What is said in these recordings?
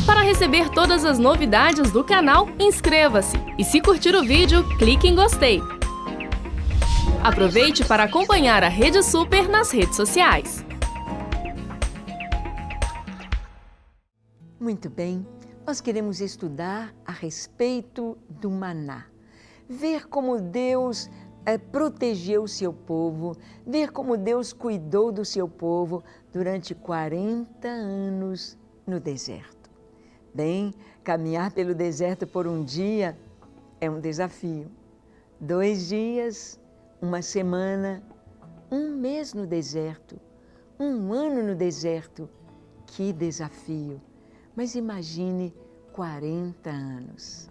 Para receber todas as novidades do canal, inscreva-se e se curtir o vídeo, clique em gostei. Aproveite para acompanhar a Rede Super nas redes sociais. Muito bem, nós queremos estudar a respeito do maná. Ver como Deus protegeu o seu povo, ver como Deus cuidou do seu povo durante 40 anos no deserto. Bem, caminhar pelo deserto por um dia é um desafio. 2 dias, uma semana, um mês no deserto, um ano no deserto. Que desafio! Mas imagine 40 anos.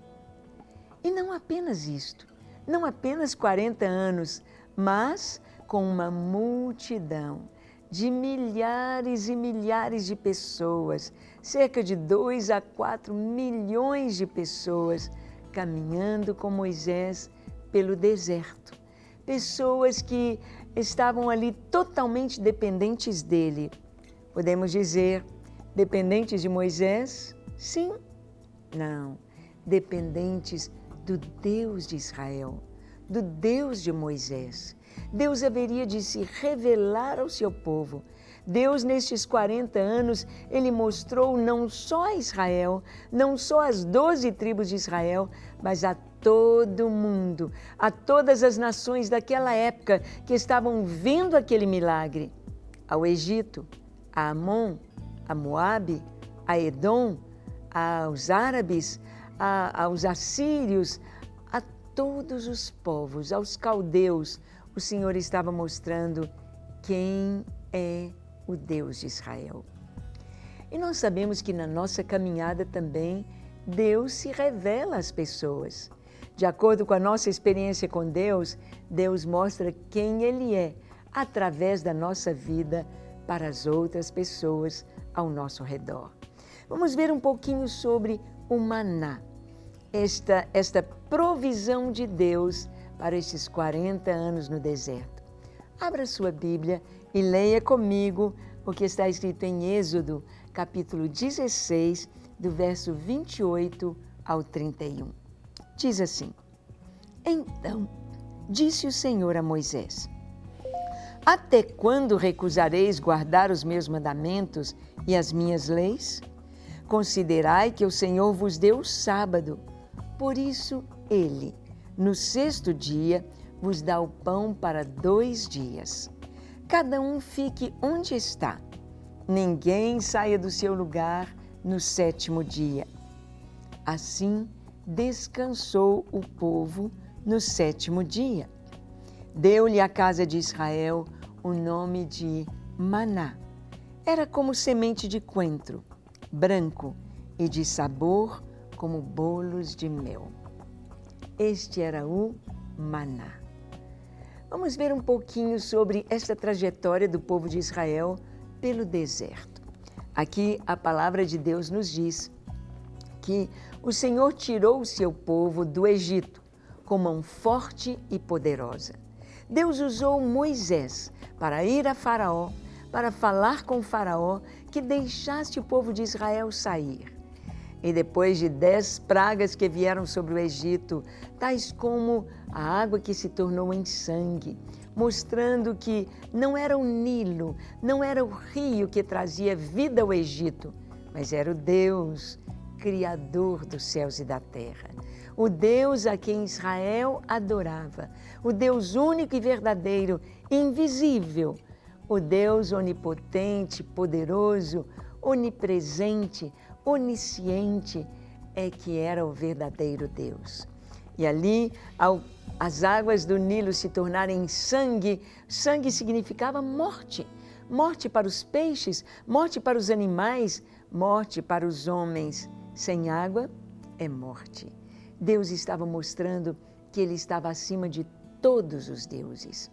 E não apenas isto, não apenas 40 anos, mas com uma multidão de milhares e milhares de pessoas, cerca de 2 a 4 milhões de pessoas caminhando com Moisés pelo deserto. Pessoas que estavam ali totalmente dependentes dele. Podemos dizer, dependentes de Moisés? Sim? Não. Dependentes do Deus de Israel, do Deus de Moisés. Deus haveria de se revelar ao seu povo. Deus, nestes 40 anos, Ele mostrou não só a Israel, não só as 12 tribos de Israel, mas a todo mundo, a todas as nações daquela época que estavam vendo aquele milagre. Ao Egito, a Amon, a Moabe, a Edom, aos árabes, aos assírios, a todos os povos, aos caldeus, o Senhor estava mostrando quem é o Deus de Israel. E nós sabemos que na nossa caminhada também Deus se revela às pessoas. De acordo com a nossa experiência com Deus, Deus mostra quem Ele é através da nossa vida para as outras pessoas ao nosso redor. Vamos ver um pouquinho sobre o maná, esta provisão de Deus para estes 40 anos no deserto. Abra sua Bíblia e leia comigo o que está escrito em Êxodo, capítulo 16, do verso 28 ao 31. Diz assim: Então disse o Senhor a Moisés: Até quando recusareis guardar os meus mandamentos e as minhas leis? Considerai que o Senhor vos deu o sábado. Por isso, Ele, no 6º dia, vos dá o pão para 2 dias. Cada um fique onde está. Ninguém saia do seu lugar no 7º dia. Assim, descansou o povo no 7º dia. Deu-lhe a casa de Israel o nome de maná. Era como semente de coentro, branco e de sabor como bolos de mel. Este era o maná. Vamos ver um pouquinho sobre esta trajetória do povo de Israel pelo deserto. Aqui a palavra de Deus nos diz que o Senhor tirou o seu povo do Egito com mão forte e poderosa. Deus usou Moisés para ir a Faraó, para falar com Faraó que deixasse o povo de Israel sair. E depois de 10 pragas que vieram sobre o Egito, tais como a água que se tornou em sangue, mostrando que não era o Nilo, não era o rio que trazia vida ao Egito, mas era o Deus, Criador dos céus e da terra. O Deus a quem Israel adorava, o Deus único e verdadeiro, invisível, o Deus onipotente, poderoso, onipresente, onisciente, é que era o verdadeiro Deus. E ali, as águas do Nilo se tornarem sangue, sangue significava morte. Morte para os peixes, morte para os animais, morte para os homens. Sem água é morte. Deus estava mostrando que Ele estava acima de todos os deuses.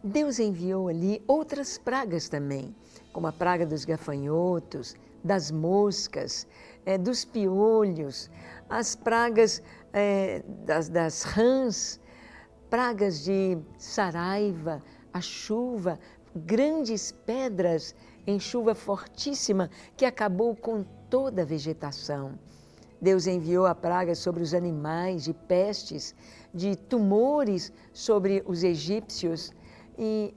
Deus enviou ali outras pragas também, como a praga dos gafanhotos, das moscas, dos piolhos, as pragas das rãs, pragas de saraiva, a chuva, grandes pedras em chuva fortíssima que acabou com toda a vegetação. Deus enviou a praga sobre os animais, de pestes, de tumores sobre os egípcios e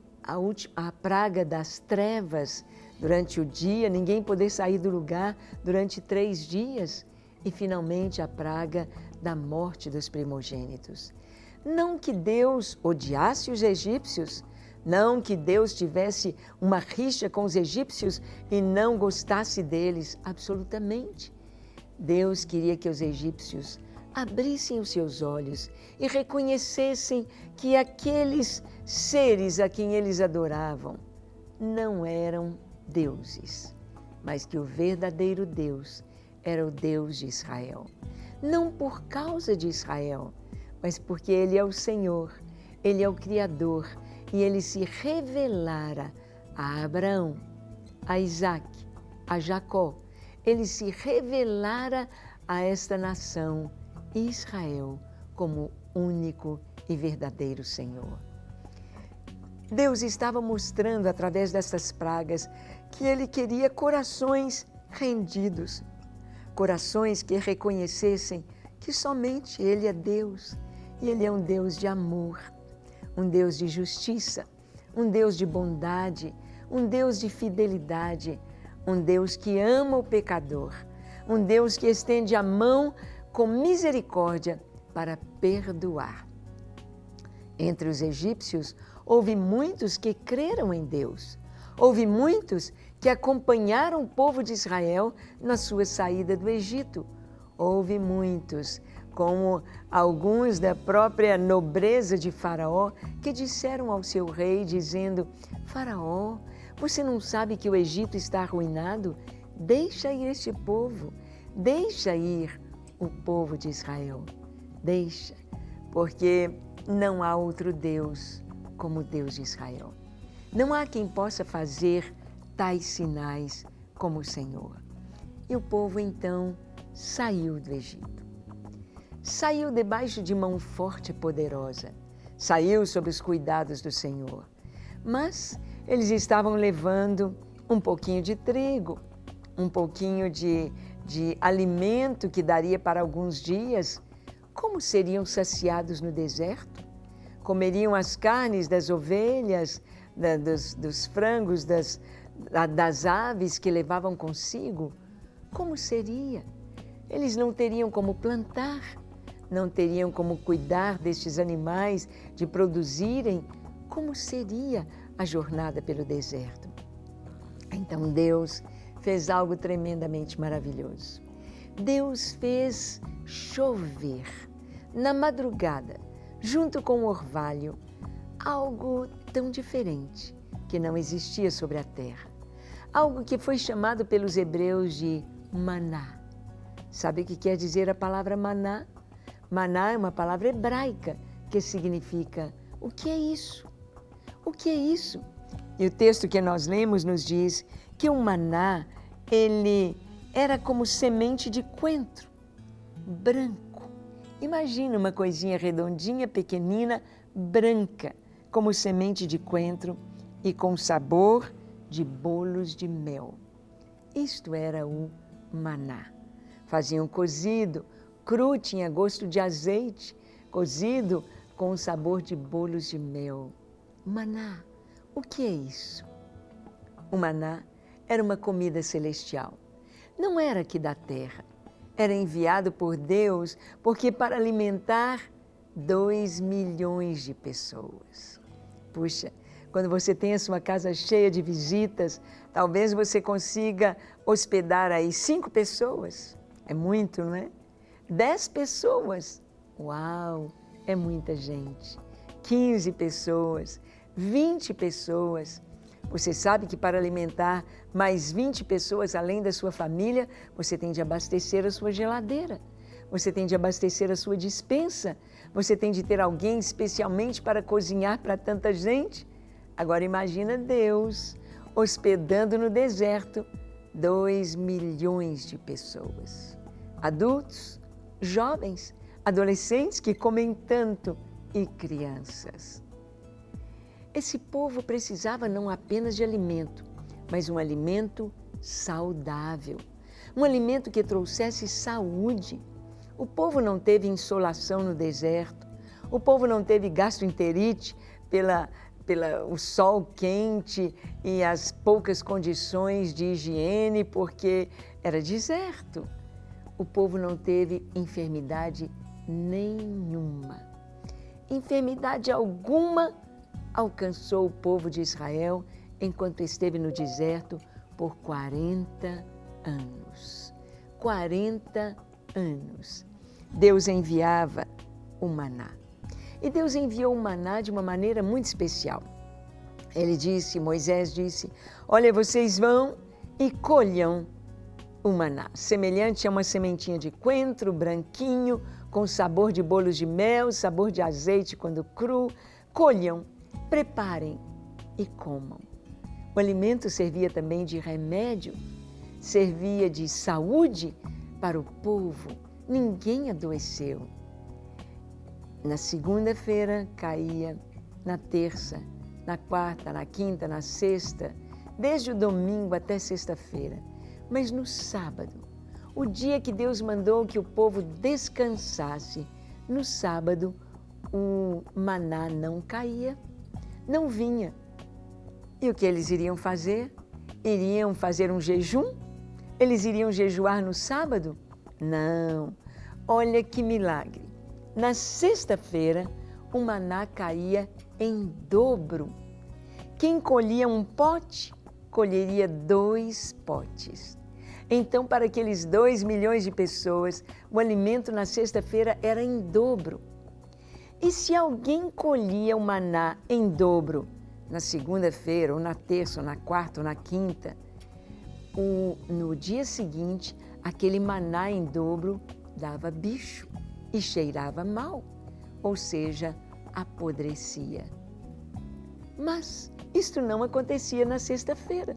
a praga das trevas durante o dia, ninguém poder sair do lugar durante 3 dias e finalmente a praga da morte dos primogênitos. Não que Deus odiasse os egípcios, não que Deus tivesse uma rixa com os egípcios e não gostasse deles, absolutamente. Deus queria que os egípcios abrissem os seus olhos e reconhecessem que aqueles seres a quem eles adoravam não eram deuses, mas que o verdadeiro Deus era o Deus de Israel. Não por causa de Israel, mas porque Ele é o Senhor, Ele é o Criador e Ele se revelara a Abraão, a Isaac, a Jacó. Ele se revelara a esta nação, Israel, como único e verdadeiro Senhor. Deus estava mostrando através dessas pragas que Ele queria corações rendidos, corações que reconhecessem que somente Ele é Deus e Ele é um Deus de amor, um Deus de justiça, um Deus de bondade, um Deus de fidelidade, um Deus que ama o pecador, um Deus que estende a mão com misericórdia para perdoar. Entre os egípcios, houve muitos que creram em Deus. Houve muitos que acompanharam o povo de Israel na sua saída do Egito. Houve muitos, como alguns da própria nobreza de Faraó, que disseram ao seu rei, dizendo: Faraó, você não sabe que o Egito está arruinado? Deixa ir este povo, deixa ir o povo de Israel. Deixa, porque não há outro Deus como o Deus de Israel. Não há quem possa fazer tais sinais como o Senhor. E o povo então saiu do Egito. Saiu debaixo de mão forte e poderosa. Saiu sob os cuidados do Senhor. Mas eles estavam levando um pouquinho de trigo, um pouquinho de alimento que daria para alguns dias. Como seriam saciados no deserto? Comeriam as carnes das ovelhas, dos frangos, das aves que levavam consigo? Como seria? Eles não teriam como plantar, não teriam como cuidar destes animais, de produzirem. Como seria a jornada pelo deserto? Então Deus fez algo tremendamente maravilhoso. Deus fez chover na madrugada, junto com o orvalho, algo tão diferente que não existia sobre a terra. Algo que foi chamado pelos hebreus de maná. Sabe o que quer dizer a palavra maná? Maná é uma palavra hebraica que significa: o que é isso? O que é isso? E o texto que nós lemos nos diz que o maná, ele era como semente de coentro, branco. Imagina uma coisinha redondinha, pequenina, branca, como semente de coentro e com sabor de bolos de mel. Isto era o maná. Faziam cozido, cru, tinha gosto de azeite, cozido com o sabor de bolos de mel. Maná, o que é isso? O maná era uma comida celestial. Não era aqui da terra. Era enviado por Deus porque para alimentar 2 milhões de pessoas. Puxa, quando você tem a sua casa cheia de visitas, talvez você consiga hospedar aí 5 pessoas. É muito, não é? 10 pessoas. Uau, é muita gente. 15 pessoas, 20 pessoas. Você sabe que para alimentar mais 20 pessoas além da sua família, você tem de abastecer a sua geladeira, você tem de abastecer a sua despensa, você tem de ter alguém especialmente para cozinhar para tanta gente. Agora imagina Deus hospedando no deserto 2 milhões de pessoas. Adultos, jovens, adolescentes que comem tanto e crianças. Esse povo precisava não apenas de alimento, mas um alimento saudável. um alimento que trouxesse saúde. O povo não teve insolação no deserto, o povo não teve gastroenterite pelo sol quente e as poucas condições de higiene, porque era deserto. O povo não teve enfermidade nenhuma. Enfermidade alguma alcançou o povo de Israel enquanto esteve no deserto por 40 anos. 40 anos. Deus enviava o maná. E Deus enviou o maná de uma maneira muito especial. Moisés disse, olha, vocês vão e colham o maná, semelhante a uma sementinha de coentro, branquinho, com sabor de bolos de mel, sabor de azeite quando cru. Colham, preparem e comam. O alimento servia também de remédio, servia de saúde para o povo. Ninguém adoeceu. Na segunda-feira caía, na terça, na quarta, na quinta, na sexta, desde o domingo até sexta-feira. Mas no sábado, o dia que Deus mandou que o povo descansasse, no sábado o maná não caía, não vinha. E o que eles iriam fazer? Iriam fazer um jejum? Eles iriam jejuar no sábado? Não. Olha que milagre. Na sexta-feira, o maná caía em dobro. Quem colhia um pote, colheria 2 potes. Então, para aqueles 2 milhões de pessoas, o alimento na sexta-feira era em dobro. E se alguém colhia o maná em dobro na segunda-feira, ou na terça, ou na quarta, ou na quinta, no dia seguinte, aquele maná em dobro dava bicho e cheirava mal, ou seja, apodrecia. Mas isto não acontecia na sexta-feira.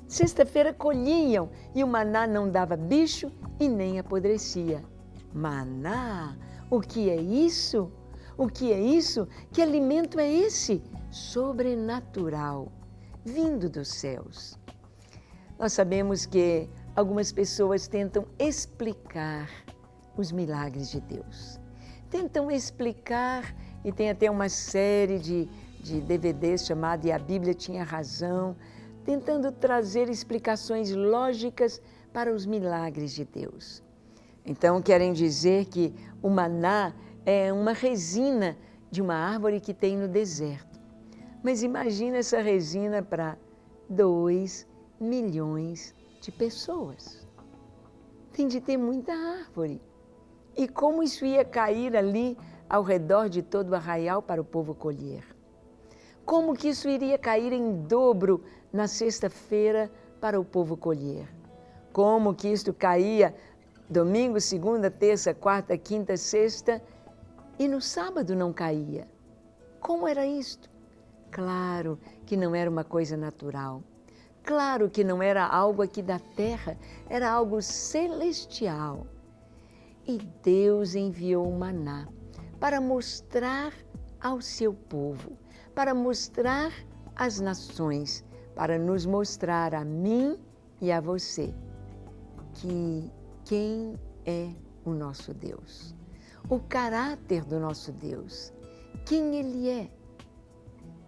Sexta-feira colhiam e o maná não dava bicho e nem apodrecia. Maná, o que é isso? O que é isso? Que alimento é esse? Sobrenatural, vindo dos céus. Nós sabemos que algumas pessoas tentam explicar os milagres de Deus. Tentam explicar, e tem até uma série de DVDs chamada E a Bíblia Tinha Razão, tentando trazer explicações lógicas para os milagres de Deus. Então, querem dizer que o maná é uma resina de uma árvore que tem no deserto. Mas imagina essa resina para 2 milhões de pessoas. Tem de ter muita árvore. E como isso ia cair ali ao redor de todo o arraial para o povo colher? Como que isso iria cair em dobro na sexta-feira para o povo colher? Como que isto caía domingo, segunda, terça, quarta, quinta, sexta e no sábado não caía? Como era isto? Claro que não era uma coisa natural. Claro que não era algo aqui da terra, era algo celestial. E Deus enviou o maná para mostrar ao seu povo, para mostrar às nações, para nos mostrar a mim e a você que quem é o nosso Deus, o caráter do nosso Deus, quem Ele é.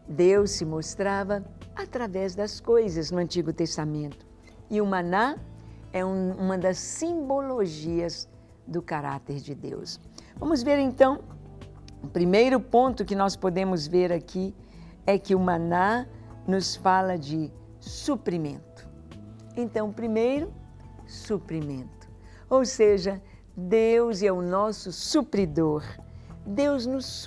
Deus se mostrava através das coisas no Antigo Testamento. E o maná é uma das simbologias do caráter de Deus. Vamos ver então, o primeiro ponto que nós podemos ver aqui é que o maná nos fala de suprimento. Então, primeiro, suprimento. Ou seja, Deus é o nosso supridor. Deus nos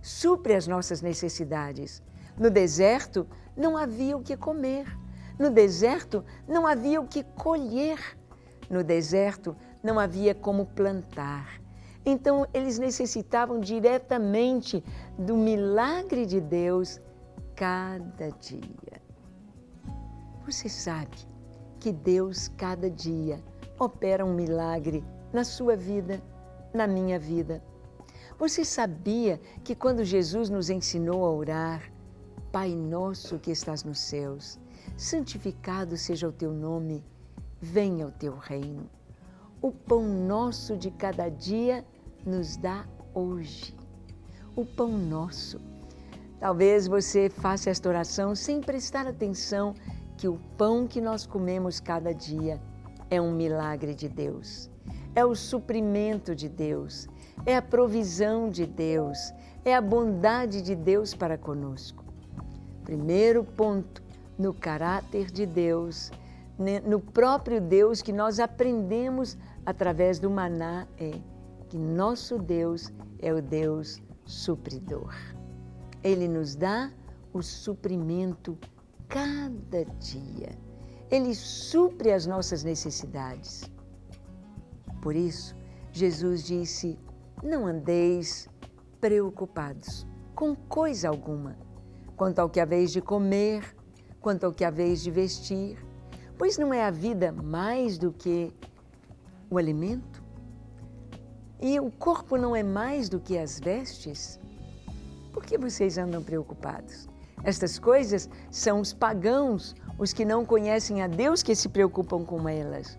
supre as nossas necessidades. No deserto, não havia o que comer. No deserto, não havia o que colher. No deserto, não havia como plantar. Então, eles necessitavam diretamente do milagre de Deus cada dia. Você sabe que Deus, cada dia, opera um milagre na sua vida, na minha vida. Você sabia que quando Jesus nos ensinou a orar, Pai nosso que estás nos céus, santificado seja o teu nome, venha o teu reino. O pão nosso de cada dia nos dá hoje. O pão nosso. Talvez você faça esta oração sem prestar atenção que o pão que nós comemos cada dia é um milagre de Deus. É o suprimento de Deus, é a provisão de Deus, é a bondade de Deus para conosco. Primeiro ponto, no caráter de Deus, no próprio Deus que nós aprendemos através do maná, é que nosso Deus é o Deus supridor. Ele nos dá o suprimento cada dia. Ele supre as nossas necessidades. Por isso, Jesus disse, não andeis preocupados com coisa alguma, quanto ao que haveis de comer, quanto ao que haveis de vestir, pois não é a vida mais do que o alimento? E o corpo não é mais do que as vestes? Por que vocês andam preocupados? Estas coisas são os pagãos, os que não conhecem a Deus, que se preocupam com elas.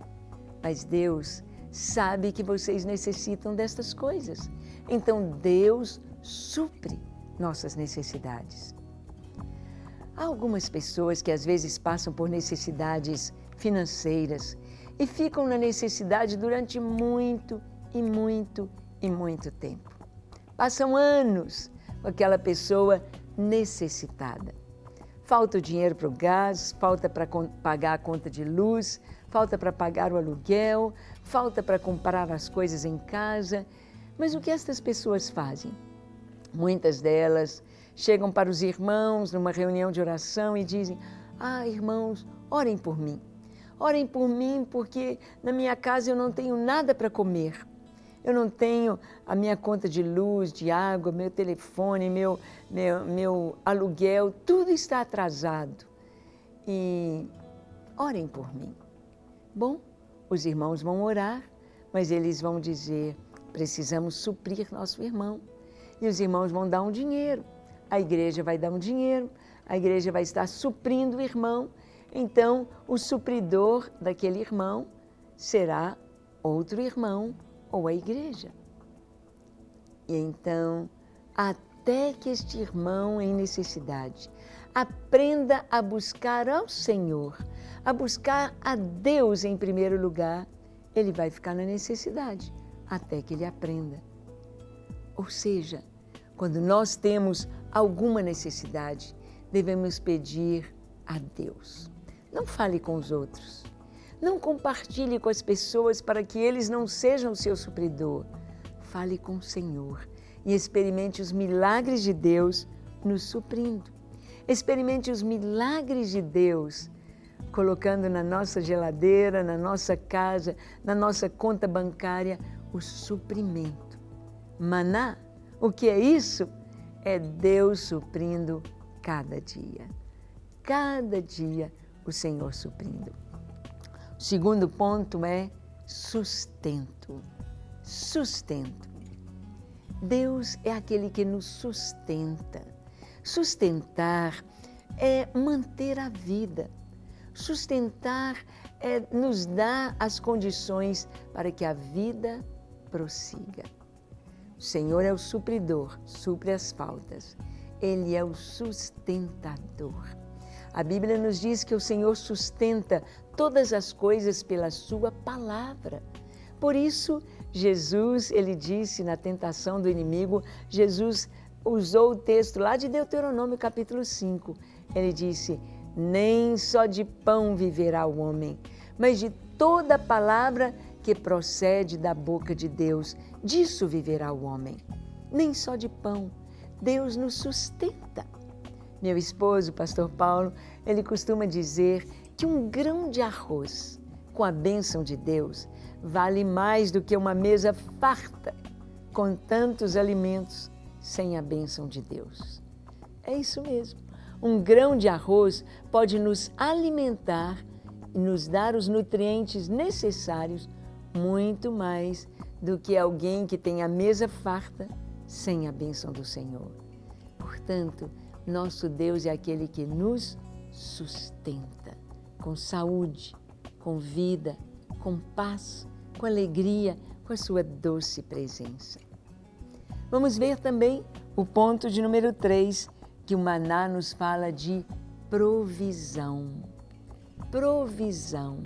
Mas Deus sabe que vocês necessitam destas coisas. Então Deus supre nossas necessidades. Há algumas pessoas que às vezes passam por necessidades financeiras e ficam na necessidade durante muito tempo. Passam anos com aquela pessoa necessitada. Falta o dinheiro para o gás, falta para pagar a conta de luz, falta para pagar o aluguel, falta para comprar as coisas em casa. Mas o que estas pessoas fazem? Muitas delas chegam para os irmãos numa reunião de oração e dizem, irmãos, orem por mim. Orem por mim porque na minha casa eu não tenho nada para comer. Eu não tenho a minha conta de luz, de água, meu telefone, meu aluguel, tudo está atrasado. E orem por mim. Bom, os irmãos vão orar, mas eles vão dizer, precisamos suprir nosso irmão. E os irmãos vão dar um dinheiro, a igreja vai dar um dinheiro, a igreja vai estar suprindo o irmão. Então, o supridor daquele irmão será outro irmão ou a igreja. E então, até que este irmão em necessidade aprenda a buscar ao Senhor, a buscar a Deus em primeiro lugar, ele vai ficar na necessidade, até que ele aprenda. Ou seja, quando nós temos alguma necessidade, devemos pedir a Deus. Não fale com os outros. Não compartilhe com as pessoas para que eles não sejam o seu supridor. Fale com o Senhor e experimente os milagres de Deus nos suprindo. Experimente os milagres de Deus colocando na nossa geladeira, na nossa casa, na nossa conta bancária, o suprimento. Maná, o que é isso? É Deus suprindo cada dia. Cada dia o Senhor suprindo. O segundo ponto é sustento. Sustento. Deus é aquele que nos sustenta. Sustentar é manter a vida. Sustentar é nos dar as condições para que a vida prossiga. O Senhor é o supridor, supre as faltas. Ele é o sustentador. A Bíblia nos diz que o Senhor sustenta todas as coisas pela sua palavra. Por isso, Jesus, ele disse na tentação do inimigo, Jesus usou o texto lá de Deuteronômio capítulo 5. Ele disse, nem só de pão viverá o homem, mas de toda palavra que procede da boca de Deus, disso viverá o homem. Nem só de pão, Deus nos sustenta. Meu esposo, pastor Paulo, ele costuma dizer que um grão de arroz com a bênção de Deus vale mais do que uma mesa farta com tantos alimentos sem a bênção de Deus. É isso mesmo. Um grão de arroz pode nos alimentar e nos dar os nutrientes necessários muito mais do que alguém que tem a mesa farta sem a bênção do Senhor. Portanto, nosso Deus é aquele que nos sustenta com saúde, com vida, com paz, com alegria, com a sua doce presença. Vamos ver também o ponto de número 3, que o maná nos fala de provisão. Provisão.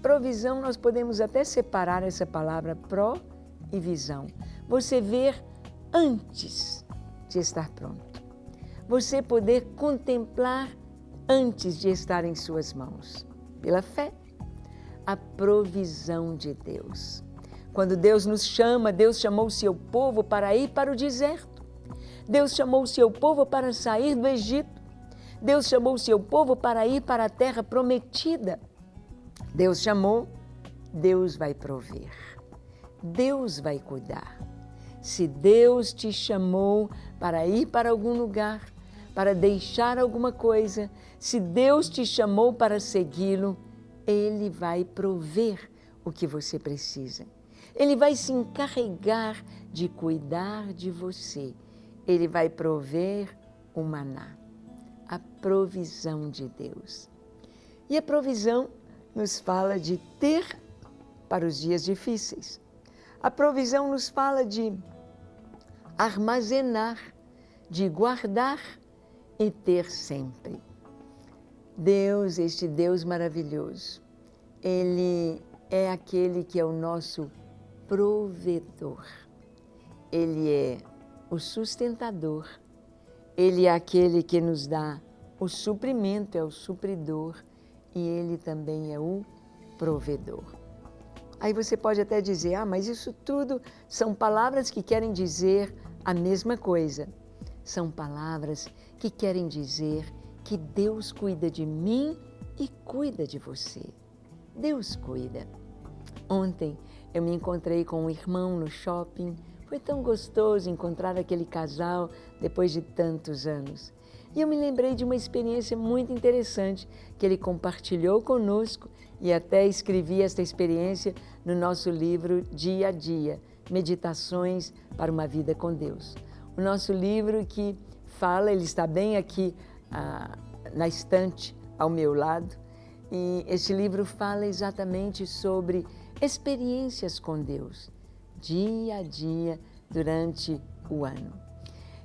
Provisão, nós podemos até separar essa palavra pró e visão. Você ver antes de estar pronto. Você poder contemplar antes de estar em suas mãos. Pela fé, a provisão de Deus. Quando Deus nos chama, Deus chamou o seu povo para ir para o deserto. Deus chamou o seu povo para sair do Egito. Deus chamou o seu povo para ir para a terra prometida. Deus chamou, Deus vai prover. Deus vai cuidar. Se Deus te chamou para ir para algum lugar, para deixar alguma coisa, se Deus te chamou para segui-lo, Ele vai prover o que você precisa. Ele vai se encarregar de cuidar de você. Ele vai prover o maná, a provisão de Deus. E a provisão nos fala de ter para os dias difíceis. A provisão nos fala de armazenar, de guardar e ter sempre. Deus, este Deus maravilhoso, Ele é aquele que é o nosso provedor. Ele é o sustentador. Ele é aquele que nos dá o suprimento, é o supridor, e Ele também é o provedor. Aí você pode até dizer, mas isso tudo são palavras que querem dizer a mesma coisa. São palavras que querem dizer que Deus cuida de mim e cuida de você. Deus cuida. Ontem eu me encontrei com um irmão no shopping. Foi tão gostoso encontrar aquele casal depois de tantos anos. E eu me lembrei de uma experiência muito interessante que ele compartilhou conosco e até escrevi esta experiência no nosso livro Dia a Dia, Meditações para uma Vida com Deus. O nosso livro que fala, ele está bem aqui na estante ao meu lado, e este livro fala exatamente sobre experiências com Deus, dia a dia, durante o ano.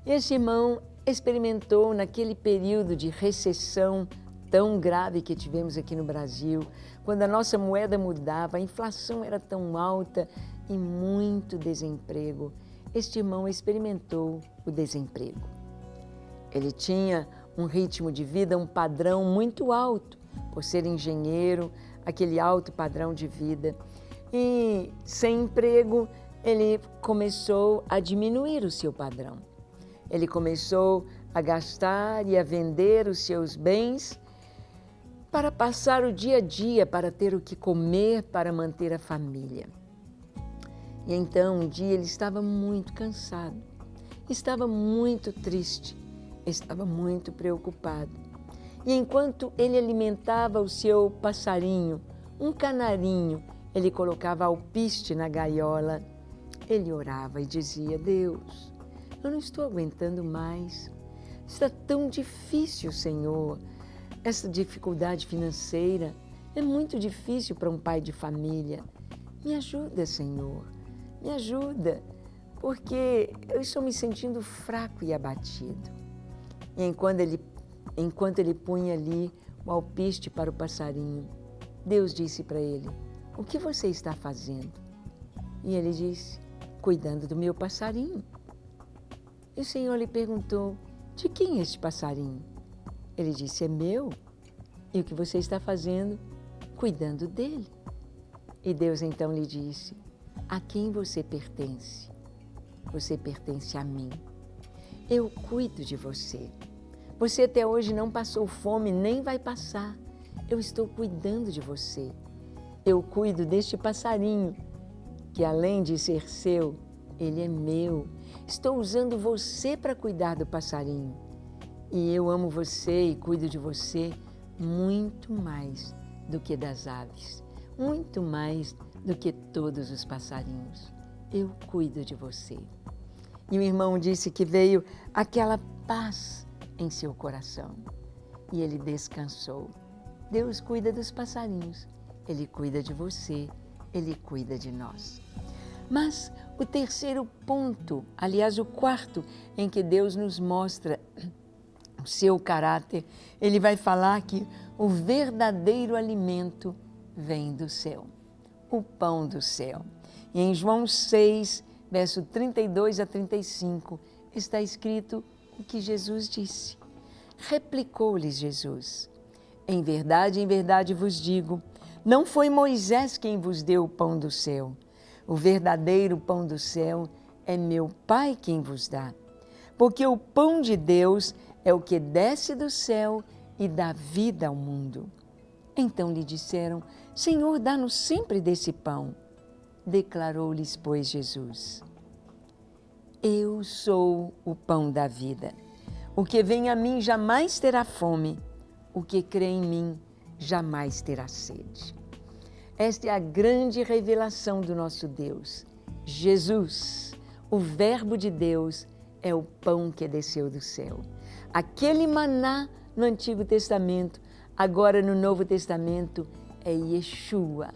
Este irmão experimentou naquele período de recessão tão grave que tivemos aqui no Brasil, quando a nossa moeda mudava, a inflação era tão alta e muito desemprego. Este irmão experimentou o desemprego. Ele tinha um ritmo de vida, um padrão muito alto, por ser engenheiro, aquele alto padrão de vida. E sem emprego, ele começou a diminuir o seu padrão. Ele começou a gastar e a vender os seus bens para passar o dia a dia, para ter o que comer, para manter a família. E então, um dia, ele estava muito cansado, estava muito triste, estava muito preocupado. E enquanto ele alimentava o seu passarinho, um canarinho, ele colocava alpiste na gaiola, ele orava e dizia, Deus, eu não estou aguentando mais, está tão difícil, Senhor, essa dificuldade financeira é muito difícil para um pai de família. Me ajuda, Senhor, me ajuda, porque eu estou me sentindo fraco e abatido. E enquanto ele punha ali o alpiste para o passarinho, Deus disse para ele, o que você está fazendo? E ele disse, cuidando do meu passarinho. E o Senhor lhe perguntou, de quem é este passarinho? Ele disse, é meu. E o que você está fazendo? Cuidando dele. E Deus então lhe disse, a quem você pertence? Você pertence a mim. Eu cuido de você. Você até hoje não passou fome, nem vai passar. Eu estou cuidando de você. Eu cuido deste passarinho, que além de ser seu, ele é meu. Estou usando você para cuidar do passarinho. E eu amo você e cuido de você muito mais do que das aves, muito mais do que todos os passarinhos. Eu cuido de você. E o irmão disse que veio aquela paz em seu coração. E ele descansou. Deus cuida dos passarinhos, Ele cuida de você, Ele cuida de nós. Mas o terceiro ponto, aliás, o quarto, em que Deus nos mostra o seu caráter, Ele vai falar que o verdadeiro alimento vem do céu, o pão do céu. E em João 6, verso 32 a 35, está escrito o que Jesus disse. Replicou-lhes Jesus: em verdade vos digo, não foi Moisés quem vos deu o pão do céu. O verdadeiro pão do céu é meu Pai quem vos dá. Porque o pão de Deus é o que desce do céu e dá vida ao mundo. Então lhe disseram: Senhor, dá-nos sempre desse pão. Declarou-lhes, pois, Jesus: eu sou o pão da vida. O que vem a mim jamais terá fome. O que crê em mim jamais terá sede. Esta é a grande revelação do nosso Deus. Jesus, o Verbo de Deus, é o pão que desceu do céu. Aquele maná no Antigo Testamento, agora no Novo Testamento, é Yeshua,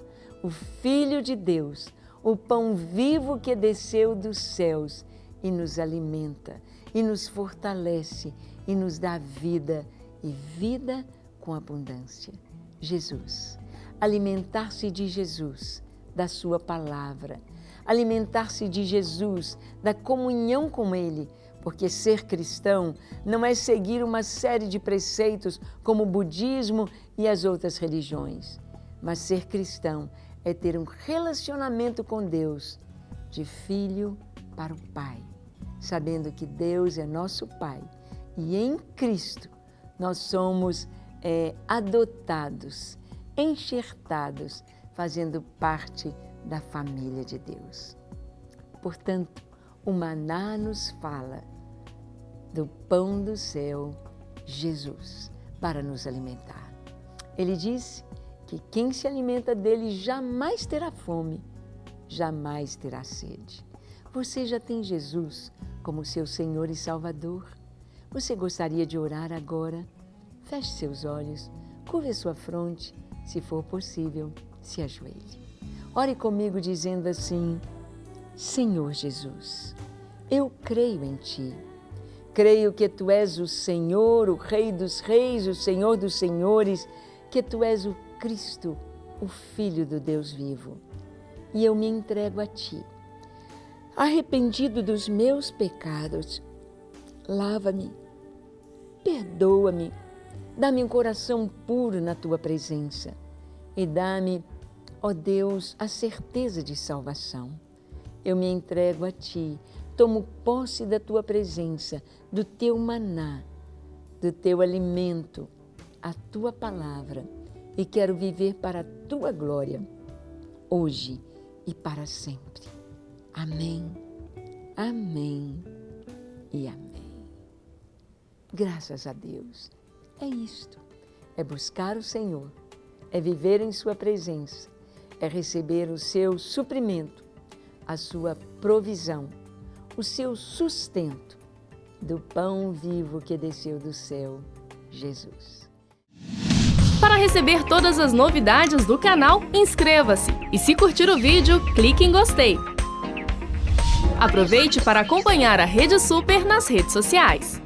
o Filho de Deus, o pão vivo que desceu dos céus e nos alimenta, e nos fortalece, e nos dá vida, e vida com abundância. Jesus. Alimentar-se de Jesus, da sua palavra. Alimentar-se de Jesus, da comunhão com Ele, porque ser cristão não é seguir uma série de preceitos como o budismo e as outras religiões, mas ser cristão é ter um relacionamento com Deus, de filho para o Pai, sabendo que Deus é nosso Pai e em Cristo nós somos adotados, enxertados, fazendo parte da família de Deus. Portanto, o maná nos fala do pão do céu, Jesus, para nos alimentar. Ele disse que quem se alimenta dele jamais terá fome, jamais terá sede. Você já tem Jesus como seu Senhor e Salvador? Você gostaria de orar agora? Feche seus olhos, curve a sua fronte, se for possível, se ajoelhe. Ore comigo dizendo assim: Senhor Jesus, eu creio em Ti. Creio que Tu és o Senhor, o Rei dos Reis, o Senhor dos Senhores, que Tu és o Cristo, o Filho do Deus vivo. E eu me entrego a Ti. Arrependido dos meus pecados, lava-me, perdoa-me, dá-me um coração puro na Tua presença e dá-me, ó Deus, a certeza de salvação. Eu me entrego a Ti, tomo posse da Tua presença, do Teu maná, do Teu alimento, a Tua palavra, e quero viver para a Tua glória, hoje e para sempre. Amém, amém e amém. Graças a Deus. É isto, é buscar o Senhor, é viver em Sua presença, é receber o seu suprimento, a sua provisão, o seu sustento do pão vivo que desceu do céu, Jesus. Para receber todas as novidades do canal, inscreva-se e se curtir o vídeo, clique em gostei. Aproveite para acompanhar a Rede Super nas redes sociais.